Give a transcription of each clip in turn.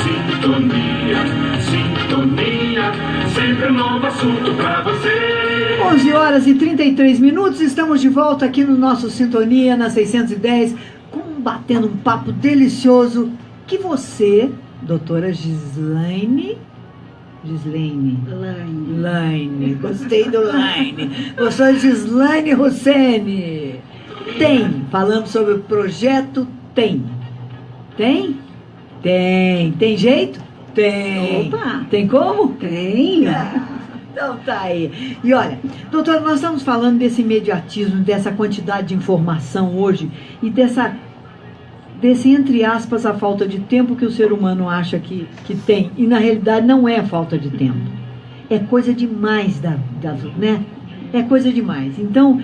Sintonia, sintonia, sempre um novo assunto pra você. 11 horas e 33 minutos, estamos de volta aqui no nosso Sintonia, na 610, batendo um papo delicioso que você, doutora Gislaine, gostei do Laine, gostou de Gislaine Rosseni, falando sobre o projeto Tem jeito? Tem. Opa. Tem como? Tem. Então tá aí. E olha, doutora, nós estamos falando desse imediatismo, dessa quantidade de informação hoje e desse, entre aspas, a falta de tempo que o ser humano acha que tem. E na realidade não é falta de tempo. É coisa demais né? É coisa demais. Então,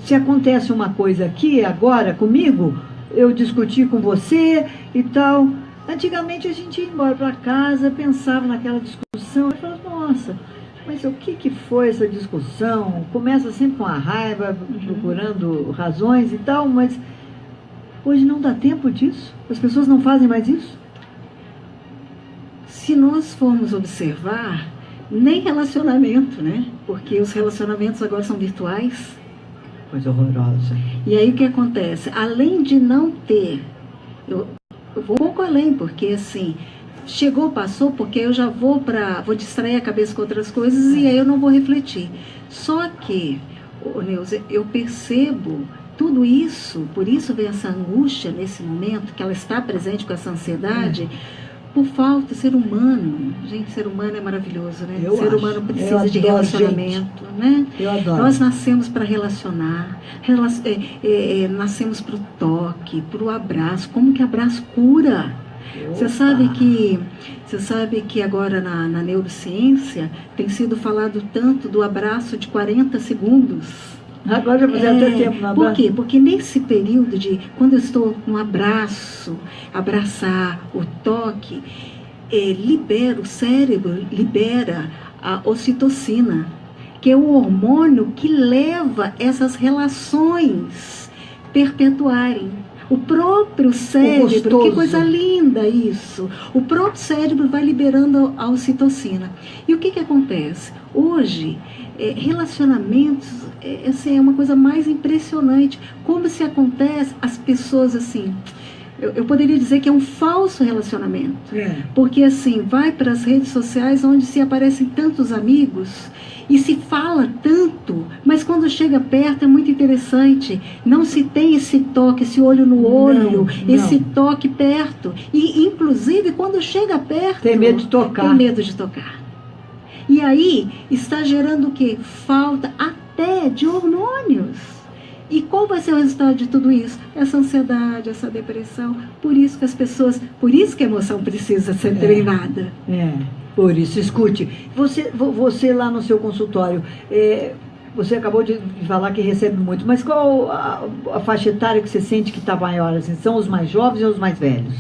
se acontece uma coisa aqui agora comigo, eu discuti com você e tal. Antigamente a gente ia embora para casa, pensava naquela discussão e falava, nossa, mas o que foi essa discussão? Começa sempre com a raiva, procurando razões e tal, mas hoje não dá tempo disso? As pessoas não fazem mais isso? Se nós formos observar, nem relacionamento, né? Porque os relacionamentos agora são virtuais. Coisa horrorosa. E aí o que acontece? Além de não ter, eu vou um pouco além, porque assim, chegou, passou, porque eu já vou distrair a cabeça com outras coisas e aí eu não vou refletir. Só que, Neuza, eu percebo tudo isso, por isso vem essa angústia nesse momento, que ela está presente com essa ansiedade, por falta de ser humano. Gente, ser humano é maravilhoso, né? Ser humano precisa de relacionamento, né? Eu adoro. Nós nascemos para relacionar, nascemos para o toque, para o abraço. Como que abraço cura? Você sabe que agora na neurociência tem sido falado tanto do abraço de 40 segundos. Agora já puder ter tempo no abraço. Por quê? Porque nesse período quando eu estou no abraçar, o toque, o cérebro libera a ocitocina, que é o hormônio que leva essas relações perpetuarem. O próprio cérebro, que coisa linda isso, o próprio cérebro vai liberando a ocitocina. E o que acontece? Hoje, relacionamentos é uma coisa mais impressionante. Como se acontece, as pessoas assim, eu poderia dizer que é um falso relacionamento. Porque assim, vai para as redes sociais onde se aparecem tantos amigos e se fala tanto, mas quando chega perto é muito interessante. Não se tem esse toque, esse olho no olho, esse toque perto. E inclusive quando chega perto, tem medo de tocar. Tem medo de tocar. E aí está gerando o quê? Falta até de hormônios. E qual vai ser o resultado de tudo isso? Essa ansiedade, essa depressão. Por isso que a emoção precisa ser treinada. Por isso, escute, você lá no seu consultório, você acabou de falar que recebe muito, mas qual a faixa etária que você sente que está maior? Assim, são os mais jovens ou os mais velhos?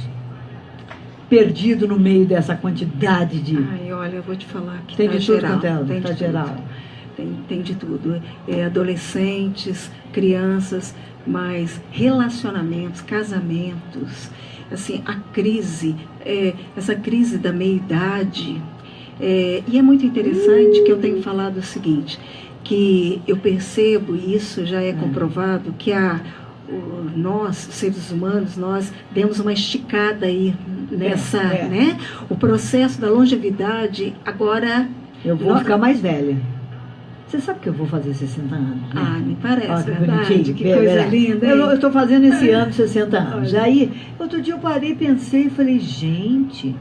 Perdido no meio dessa quantidade de... Ai, olha, eu vou te falar que tem tá de tudo, geral. Tá geral. Tem de tudo. Adolescentes, crianças, mas relacionamentos, casamentos, assim, a crise, essa crise da meia-idade. E é muito interessante que eu tenho falado o seguinte, que eu percebo, e isso já é comprovado, que nós, seres humanos, nós demos uma esticada aí nessa, né? O processo da longevidade, agora... Eu vou ficar mais velha. Você sabe que eu vou fazer 60 anos, né? Ah, me parece, olha, verdade, que coisa linda. Eu estou fazendo esse ano 60 anos. Aí, outro dia eu parei, pensei e falei, gente,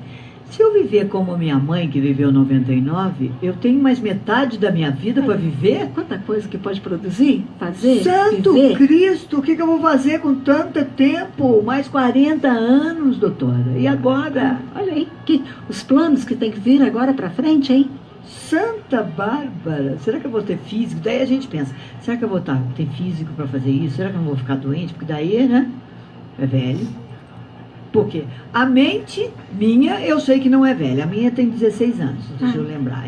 se eu viver como minha mãe, que viveu 99, eu tenho mais metade da minha vida para viver? Quanta coisa que pode produzir, fazer, Santo viver. Cristo, o que eu vou fazer com tanto tempo? Mais 40 anos, doutora. E agora? Olha aí, os planos que tem que vir agora para frente, hein? Santa Bárbara, será que eu vou ter físico? Daí a gente pensa, será que eu vou ter físico para fazer isso? Será que eu não vou ficar doente? Porque daí, né, é velho. Por quê? A mente minha, eu sei que não é velha. A minha tem 16 anos, deixa eu lembrar.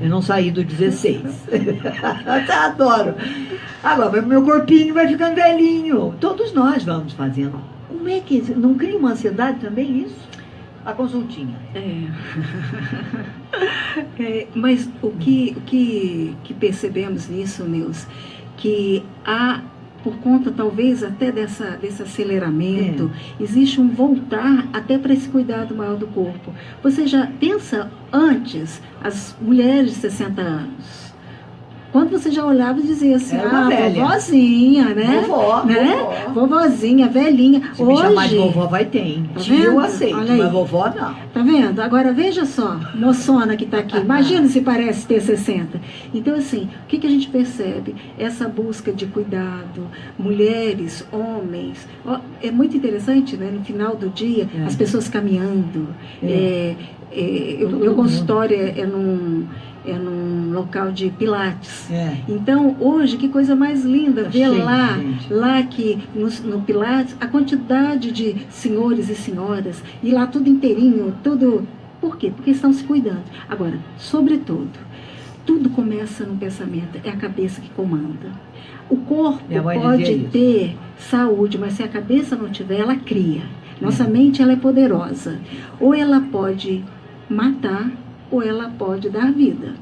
Eu não saí do 16. Adoro. Agora, meu corpinho vai ficando velhinho. Todos nós vamos fazendo. Como é que... Não cria uma ansiedade também isso? a consultinha. Mas o que percebemos nisso, Neus, que há, por conta talvez até desse aceleramento, existe um voltar até para esse cuidado maior do corpo. Você já pensa antes, as mulheres de 60 anos, quando você já olhava e dizia assim, vovozinha, né? Vovozinha, velhinha. Se me chamar de vovó, vai ter, hein? Eu aceito, mas vovó não. Tá vendo? Agora veja só, moçona que tá aqui. Imagina se parece ter 60. Então, assim, o que a gente percebe? Essa busca de cuidado, mulheres, homens. É muito interessante, né? No final do dia, as pessoas caminhando. Meu consultório é num local de pilates. Então, hoje, que coisa mais linda ver lá que no pilates, a quantidade de senhores e senhoras, e lá tudo inteirinho, tudo... Por quê? Porque estão se cuidando. Agora, sobretudo, tudo começa no pensamento, é a cabeça que comanda. O corpo pode ter saúde, mas se a cabeça não tiver, ela cria. Nossa mente, ela é poderosa. Ou ela pode matar, ou ela pode dar vida.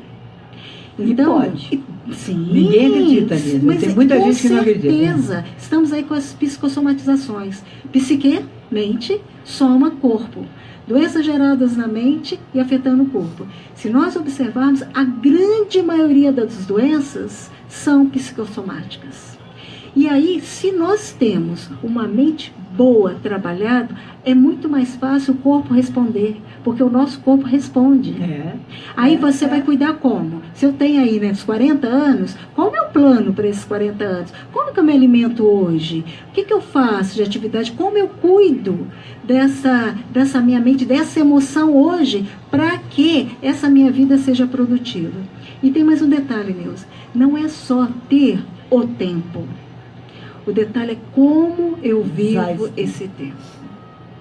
Então, pode. Sim. Ninguém acredita nisso. Mas tem muita gente que não acredita. Com certeza. Estamos aí com as psicossomatizações. Psique, mente, soma, corpo. Doenças geradas na mente e afetando o corpo. Se nós observarmos, a grande maioria das doenças são psicossomáticas. E aí, se nós temos uma mente boa, trabalhada, é muito mais fácil o corpo responder, porque o nosso corpo responde. Aí você vai cuidar como? Se eu tenho aí, né, os 40 anos, qual é o meu plano para esses 40 anos? Como que eu me alimento hoje? O que eu faço de atividade? Como eu cuido dessa minha mente, dessa emoção hoje, para que essa minha vida seja produtiva? E tem mais um detalhe, Neuza. Não é só ter o tempo. O detalhe é como eu vivo esse tempo.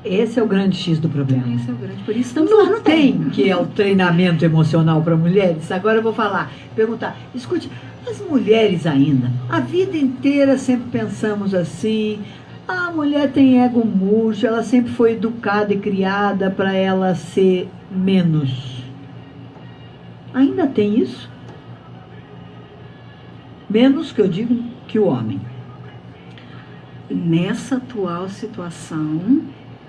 Esse é o grande X do problema. Esse é o grande. Por isso estamos não lá no tem tempo. Que é o treinamento emocional para mulheres. Agora eu vou perguntar. Escute, as mulheres ainda, a vida inteira sempre pensamos assim. A mulher tem ego murcho, ela sempre foi educada e criada para ela ser menos. Ainda tem isso? Menos que eu digo que o homem. Nessa atual situação,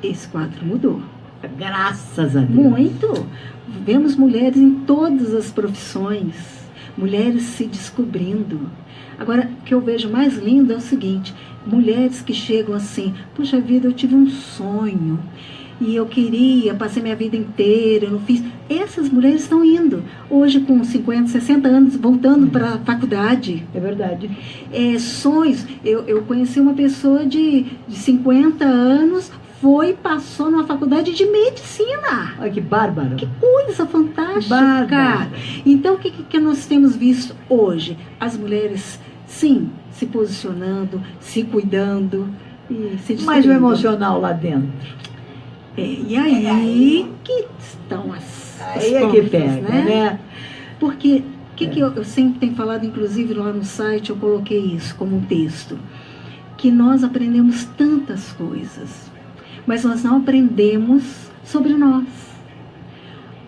esse quadro mudou. Graças a Deus. Muito. Vemos mulheres em todas as profissões, mulheres se descobrindo. Agora, o que eu vejo mais lindo é o seguinte, mulheres que chegam assim, puxa vida, eu tive um sonho, e eu queria, passei minha vida inteira, eu não fiz. Essas mulheres estão indo, hoje com 50, 60 anos, voltando para a faculdade. É verdade. Sonhos. Eu conheci uma pessoa de 50 anos, passou numa faculdade de medicina. Olha que bárbaro. Que coisa fantástica. Bárbaro. Então, o que nós temos visto hoje? As mulheres, sim, se posicionando, se cuidando e se descobrindo. Mas o emocional lá dentro. E aí que estão as aí é que pega, né? Porque que eu sempre tenho falado, inclusive lá no site, eu coloquei isso como um texto, que nós aprendemos tantas coisas, mas nós não aprendemos sobre nós.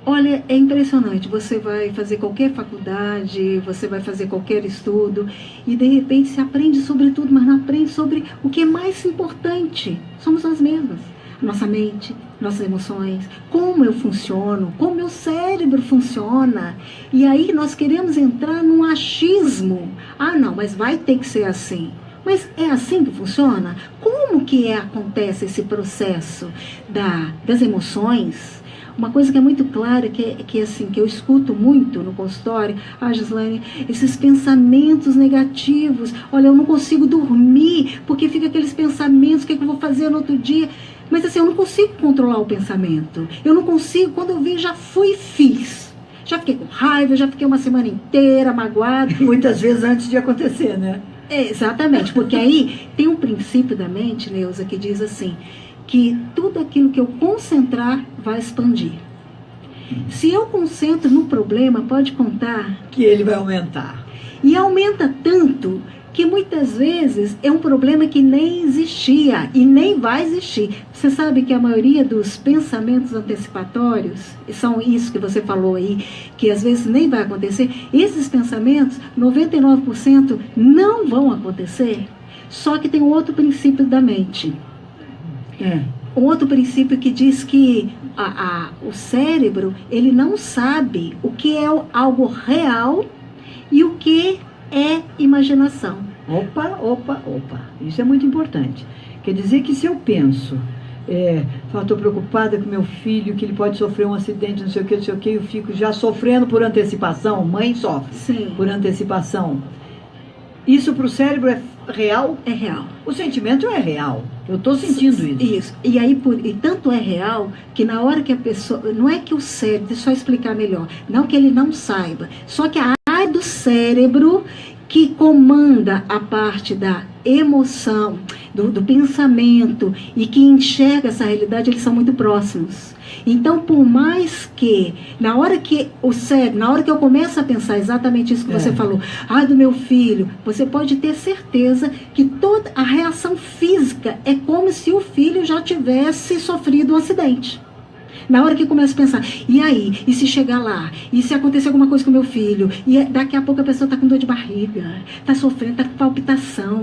Olha, é impressionante, você vai fazer qualquer faculdade, você vai fazer qualquer estudo, e de repente se aprende sobre tudo, mas não aprende sobre o que é mais importante, somos nós mesmas. Nossa mente, nossas emoções, como eu funciono, como meu cérebro funciona. E aí nós queremos entrar num achismo. Ah, não, mas vai ter que ser assim. Mas é assim que funciona? Como que acontece esse processo das emoções? Uma coisa que é muito clara, que eu escuto muito no consultório, Gislaine, esses pensamentos negativos. Olha, eu não consigo dormir, porque fica aqueles pensamentos, o que eu vou fazer no outro dia? Mas assim, eu não consigo controlar o pensamento. Eu não consigo, quando eu vi, já fui e fiz. Já fiquei com raiva, já fiquei uma semana inteira magoada. Muitas vezes antes de acontecer, né? Exatamente, porque aí tem um princípio da mente, Neuza, que diz assim, que tudo aquilo que eu concentrar vai expandir. Se eu concentro no problema, pode contar que ele vai aumentar. E aumenta tanto que muitas vezes é um problema que nem existia e nem vai existir. Você sabe que a maioria dos pensamentos antecipatórios, são isso que você falou aí, que às vezes nem vai acontecer, esses pensamentos, 99% não vão acontecer, só que tem um outro princípio da mente. Um outro princípio que diz que o cérebro, ele não sabe o que é algo real e o que é imaginação. Opa. Isso é muito importante. Quer dizer que se eu penso, estou preocupada com meu filho, que ele pode sofrer um acidente, não sei o que, eu fico já sofrendo por antecipação, mãe sofre. Sim. Por antecipação. Isso para o cérebro é real? É real. O sentimento é real. Eu estou sentindo isso. Isso. E aí, e tanto é real que na hora que a pessoa... Não é que o cérebro... Deixa eu só explicar melhor. Não que ele não saiba. Só que a área do cérebro que comanda a parte da emoção, do pensamento e que enxerga essa realidade, eles são muito próximos. Então, por mais que, na hora que eu começo a pensar exatamente isso que você falou, do meu filho, você pode ter certeza que toda a reação física é como se o filho já tivesse sofrido um acidente. Na hora que começa a pensar, e aí? E se chegar lá? E se acontecer alguma coisa com meu filho? E daqui a pouco a pessoa está com dor de barriga, está sofrendo, está com palpitação.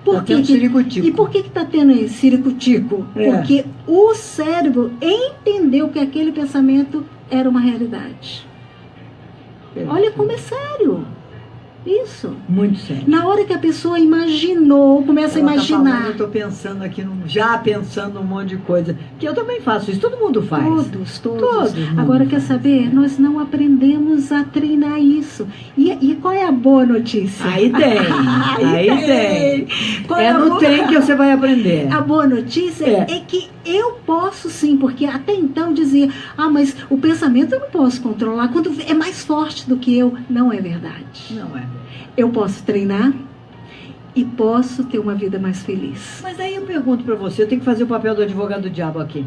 Por que e por que está tendo esse ciricutico? Porque o cérebro entendeu que aquele pensamento era uma realidade. Olha como é sério. Isso. Muito sério. Na hora que a pessoa imaginou, começa a imaginar. Eu estou pensando aqui, já pensando um monte de coisa. Que eu também faço isso, todo mundo faz. Todos. Agora, quer saber? Nós não aprendemos a treinar isso. E qual é a boa notícia? Aí tem. É no trem que você vai aprender. A boa notícia é que eu posso sim, porque até então dizia, mas o pensamento eu não posso controlar, quando é mais forte do que eu. Não é verdade. Não é. Eu posso treinar e posso ter uma vida mais feliz. Mas aí eu pergunto para você, eu tenho que fazer o papel do advogado do diabo aqui.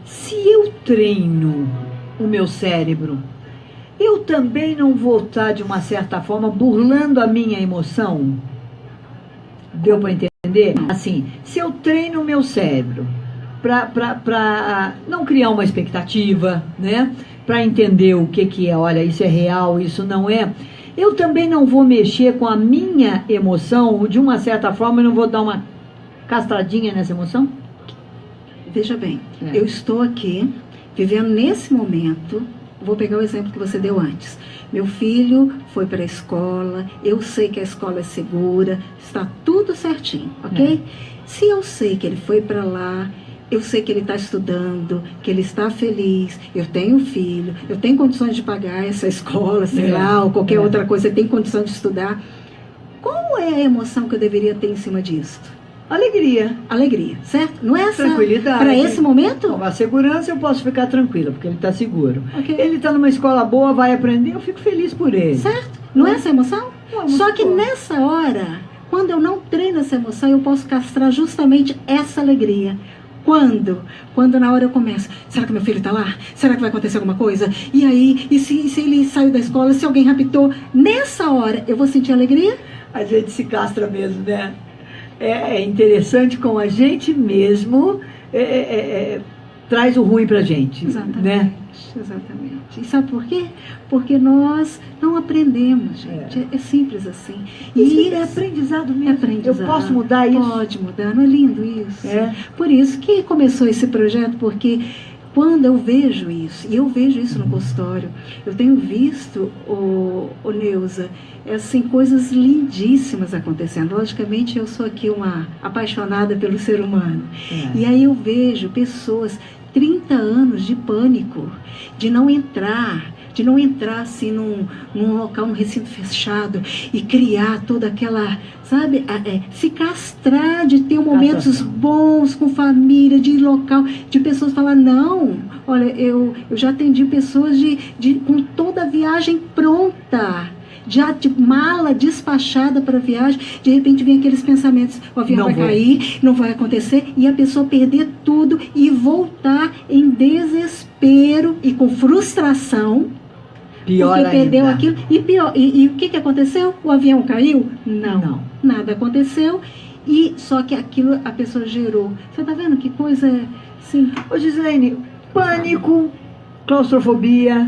Se eu treino o meu cérebro, eu também não vou estar, de uma certa forma, burlando a minha emoção? Deu para entender? Assim, se eu treino o meu cérebro para não criar uma expectativa, né? Para entender o que é, olha, isso é real, isso não é... Eu também não vou mexer com a minha emoção, de uma certa forma, eu não vou dar uma castradinha nessa emoção? Veja bem, eu estou aqui, vivendo nesse momento, vou pegar o exemplo que você deu antes. Meu filho foi para a escola, eu sei que a escola é segura, está tudo certinho, ok? Se eu sei que ele foi para lá, eu sei que ele está estudando, que ele está feliz, eu tenho filho, eu tenho condições de pagar essa escola, sei lá, ou qualquer outra coisa, eu tenho condição de estudar. Qual é a emoção que eu deveria ter em cima disso? Alegria, certo? Não é essa? Tranquilidade. Para esse momento? Com a segurança eu posso ficar tranquila, porque ele está seguro. Okay. Ele está numa escola boa, vai aprender, eu fico feliz por ele. Certo? Não é essa emoção? Só que nessa hora, quando eu não treino essa emoção, eu posso castrar justamente essa alegria. Quando na hora eu começo, será que meu filho está lá? Será que vai acontecer alguma coisa? E aí, e se ele saiu da escola, se alguém raptou? Nessa hora, eu vou sentir alegria? A gente se castra mesmo, né? É interessante como a gente mesmo traz o ruim pra gente. Exatamente, né? Exatamente. E sabe por quê? Porque nós não aprendemos, gente. É simples assim. E é aprendizado mesmo. Aprendizado. Eu posso mudar isso? Pode mudar. Não é lindo isso? É. Por isso que começou esse projeto, porque quando eu vejo isso, e eu vejo isso no consultório, eu tenho visto, Neuza, assim, coisas lindíssimas acontecendo. Logicamente, eu sou aqui uma apaixonada pelo ser humano. E aí eu vejo pessoas, 30 anos de pânico, de não entrar assim num local, num recinto fechado e criar toda aquela, sabe, se castrar de ter momentos bons com família, de local, de pessoas falar, não, olha, eu já atendi pessoas com toda a viagem pronta, já de mala despachada para a viagem, de repente vem aqueles pensamentos, o avião vai cair, não vai acontecer, e a pessoa perder tudo e voltar em desespero e com frustração, Pior porque perdeu ainda. aquilo. E pior, e o que aconteceu? O avião caiu? Não. Nada aconteceu. E só que aquilo a pessoa gerou. Você está vendo que coisa assim? Ô Gislaine, pânico, claustrofobia,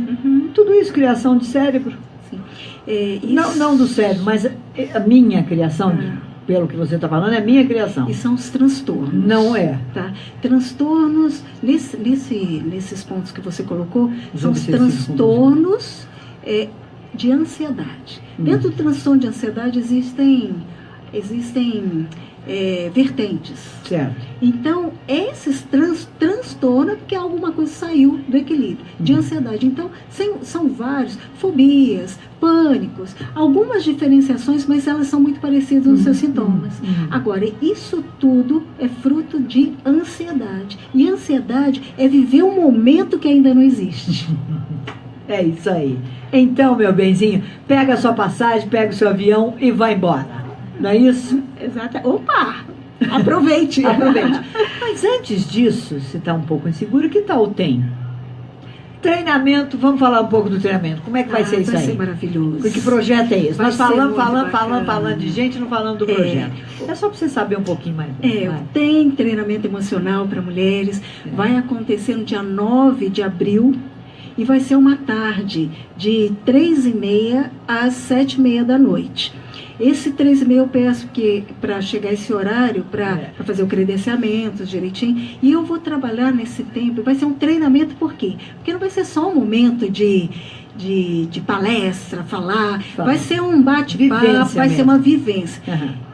tudo isso criação de cérebro. Sim. Isso, Não do cérebro, mas a minha criação, pelo que você está falando, é a minha criação. e são os transtornos. Não é. Tá? Transtornos, nesses pontos que você colocou, Os são os obsessivos transtornos de ansiedade. Dentro do transtorno de ansiedade existem vertentes. Certo. Então, esses transtornos é porque alguma coisa saiu do equilíbrio de ansiedade. Então, são vários, fobias, pânicos, algumas diferenciações, mas elas são muito parecidas nos seus sintomas. Agora, isso tudo é fruto de ansiedade. E ansiedade é viver um momento que ainda não existe. É isso aí. Então, meu benzinho, pega a sua passagem, pega o seu avião e vai embora. Não é isso? Exato. Opa! Aproveite! Aproveite. Mas antes disso, se está um pouco inseguro, que tal tem? Treinamento, vamos falar um pouco do treinamento. Como é que vai ser isso Vai aí? ser maravilhoso. Que projeto é esse? Vai Nós ser falamos, muito falando, bacana. falando de gente, não falando do projeto. É só para você saber um pouquinho mais. Vai. Tem treinamento emocional para mulheres. Vai acontecer no dia 9 de abril. E vai ser uma tarde de 3h30 às 7h30 da noite. Esse 3h30 eu peço que para chegar esse horário, para fazer o credenciamento direitinho, e eu vou trabalhar nesse tempo. Vai ser um treinamento, por quê? Porque não vai ser só um momento de palestra, falar, vai ser um bate-papo, vai ser uma vivência.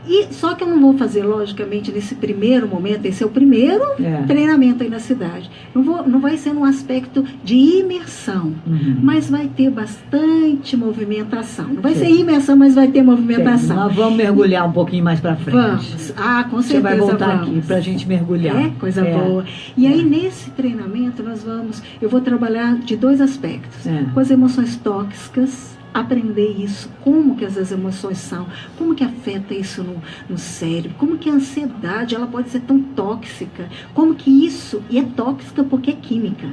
E só que eu não vou fazer, logicamente, nesse primeiro momento, esse é o primeiro treinamento aí na cidade. Não vai ser num aspecto de imersão, mas vai ter bastante movimentação. Não vai ser imersão, mas vai ter movimentação. Nós vamos mergulhar um pouquinho mais para frente. Vamos. Com certeza. Você vai voltar vamos. aqui para a gente mergulhar. Coisa boa. E aí, nesse treinamento, eu vou trabalhar de 2 aspectos. Com as emoções tóxicas, aprender isso, como que as emoções são, como que afeta isso no cérebro, como que a ansiedade ela pode ser tão tóxica, como que isso, e é tóxica porque é química.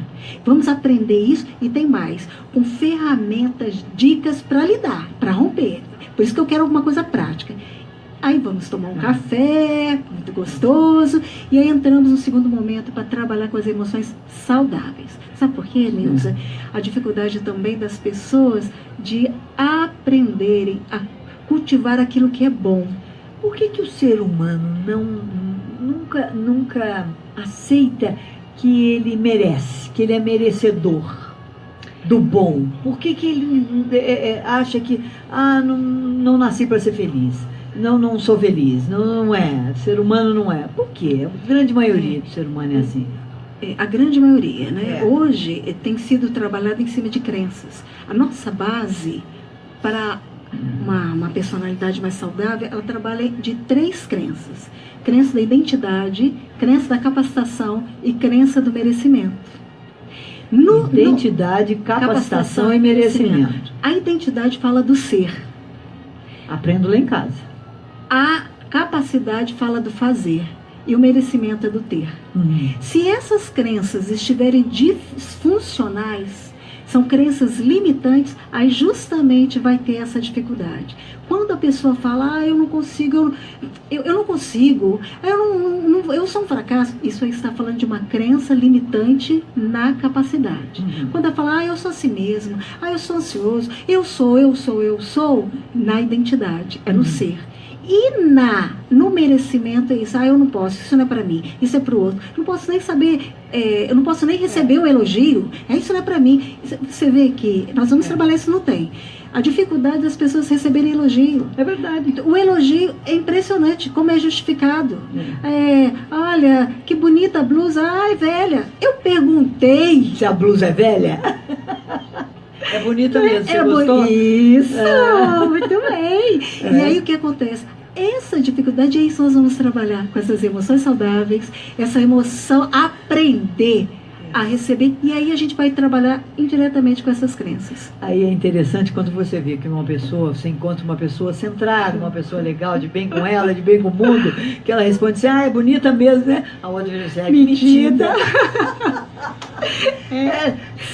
Vamos aprender isso e tem mais, com ferramentas, dicas para lidar, para romper. Por isso que eu quero alguma coisa prática. Aí vamos tomar um café, muito gostoso, e aí entramos no segundo momento para trabalhar com as emoções saudáveis. Sabe por quê, Nilza? A dificuldade também das pessoas de aprenderem a cultivar aquilo que é bom. Por que o ser humano nunca aceita que ele merece, que ele é merecedor do bom? Por que ele acha que não nasci para ser feliz? Não sou feliz, não é, ser humano não é. Por quê? A grande maioria do ser humano é assim. A grande maioria, né? Hoje tem sido trabalhado em cima de crenças. A nossa base para uma personalidade mais saudável, ela trabalha de 3 crenças. Crença da identidade, crença da capacitação e crença do merecimento. Identidade, capacitação e merecimento. A identidade fala do ser. Aprendo lá em casa. A capacidade fala do fazer e o merecimento é do ter. Se essas crenças estiverem disfuncionais, são crenças limitantes, aí justamente vai ter essa dificuldade. Quando a pessoa fala, eu não consigo, eu não consigo, eu sou um fracasso, isso aí está falando de uma crença limitante na capacidade. Quando ela fala, eu sou assim mesmo, eu sou ansioso, eu sou, na identidade, é no ser. E no merecimento é isso, eu não posso, isso não é para mim, isso é para o outro. Não posso nem saber, eu não posso nem receber o elogio, isso não é para mim. Você vê que nós vamos trabalhar isso, não tem. A dificuldade das pessoas receberem elogio. É verdade. O elogio é impressionante, como é justificado. Olha, que bonita a blusa, ai velha. Eu perguntei. Se a blusa é velha? É bonita mesmo, você gostou? Isso, muito bem. E aí o que acontece? Essa dificuldade é isso, nós vamos trabalhar com essas emoções saudáveis, essa emoção, aprender a receber, e aí a gente vai trabalhar indiretamente com essas crenças. Aí é interessante quando você vê que você encontra uma pessoa centrada, uma pessoa legal, de bem com ela, de bem com o mundo, que ela responde assim, é bonita mesmo, né? A outra diz, é metida.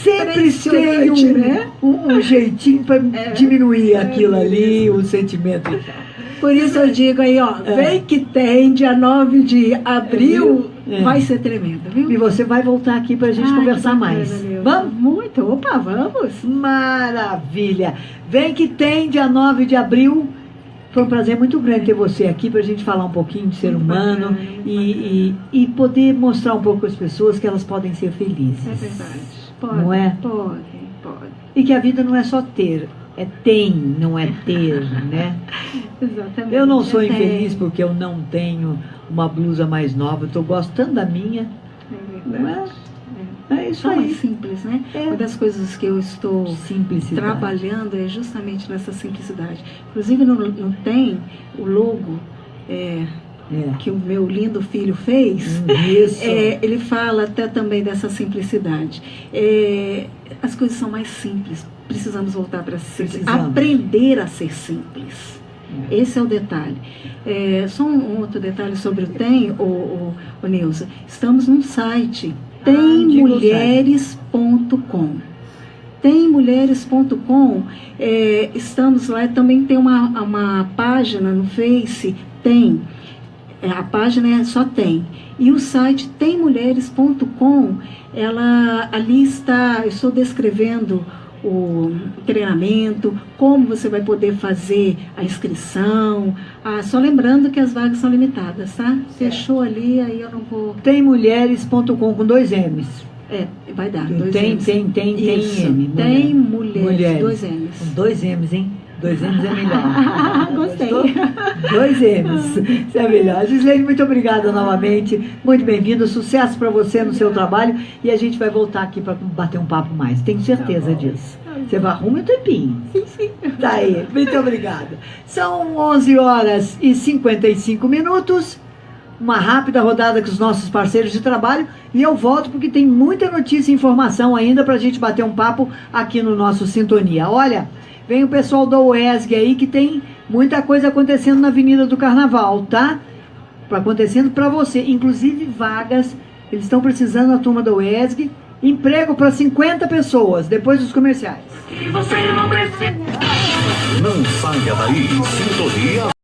Sempre tem impressionante, né? um jeitinho para diminuir aquilo ali, o sentimento e tal. Por isso eu digo aí, ó, vem que tem, dia 9 de abril, vai ser tremendo, viu? E você vai voltar aqui para a gente conversar mais. Vamos? Muito, opa, vamos. Maravilha! Vem que tem, dia 9 de abril. Foi um prazer muito grande ter você aqui para a gente falar um pouquinho de ser humano e poder mostrar um pouco às pessoas que elas podem ser felizes. É verdade. Pode, Não é? Pode. E que a vida não é só ter, é tem, não é ter, né? Exatamente. Eu não sou infeliz porque eu não tenho uma blusa mais nova, eu estou gostando da minha. É verdade. É isso Só aí. mais simples, né? Uma das coisas que eu estou trabalhando é justamente nessa simplicidade. Inclusive não tem o logo que o meu lindo filho fez. Isso. Ele fala até também dessa simplicidade. As coisas são mais simples. Precisamos voltar para ser simples. Aprender a ser simples. Esse é o detalhe. Só um outro detalhe sobre o TEM, o Neuza. Estamos num site, temmulheres.com. Temmulheres.com, estamos lá, também tem uma página no Face, a página só tem. E o site temmulheres.com, ali está, eu estou descrevendo o treinamento, como você vai poder fazer a inscrição. Só lembrando que as vagas são limitadas, tá? Fechou ali, aí eu não vou... Temmulheres.com com 2 M's. Vai dar. 2 Tem M's. M. Tem mulheres, 2 M's. Com 2 M's, hein? 2 M's é melhor. Gostei. 2 M's. Isso é melhor. Gislene, muito obrigada novamente. Muito bem-vindo. Sucesso para você no seu trabalho. E a gente vai voltar aqui para bater um papo mais. Tenho certeza disso. Você vai arrumar um tempinho. Sim. Tá aí. Muito obrigada. São 11h55. Uma rápida rodada com os nossos parceiros de trabalho. E eu volto porque tem muita notícia e informação ainda para a gente bater um papo aqui no nosso Sintonia. Olha... Vem o pessoal da UESG aí que tem muita coisa acontecendo na Avenida do Carnaval, tá? Acontecendo para você, inclusive vagas. Eles estão precisando, a turma da UESG, emprego para 50 pessoas, depois dos comerciais. E você não precisa. Não saia daí, Sintonia.